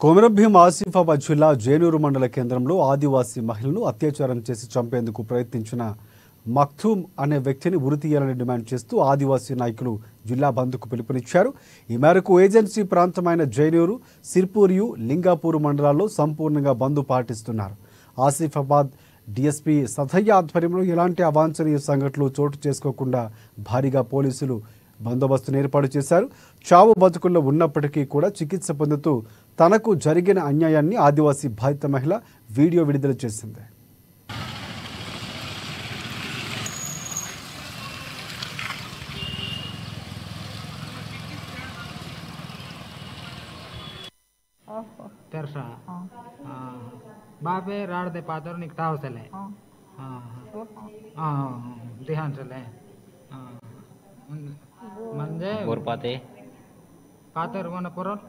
కొమరంభీం ఆసిఫాబాద్ జిల్లా జేనూరు మండల కేంద్రంలో ఆదివాసీ మహిళను అత్యాచారం చేసి చంపేందుకు ప్రయత్నించిన మక్తూమ్ అనే వ్యక్తిని ఉరి తీయాలని డిమాండ్ చేస్తూ ఆదివాసీ నాయకులు జిల్లా బంద్కు పిలుపునిచ్చారు. ఈ మేరకు ఏజెన్సీ ప్రాంతమైన జైనూరు, సిర్పూరియు, లింగాపూర్ మండలాల్లో సంపూర్ణంగా బంద్ పాటిస్తున్నారు. ఆసిఫాబాద్ డీఎస్పీ సథయ్య ఆధ్వర్యంలో ఎలాంటి అవాంఛనీయ సంఘటనలు చోటు చేసుకోకుండా భారీగా పోలీసులు బందోబస్తును ఏర్పాటు చేశారు. చావు బతుకుల్లో ఉన్నప్పటికీ కూడా చికిత్స పొందుతూ తనకు జరిగిన అన్యాయాన్ని ఆదివాసీ బాధిత మహిళ వీడియో విడుదల చేసింది. తెరసా బాబే రాడదే పాతర్ నీకు తావసలే ध्यान चले म्हणजे पातर मन परत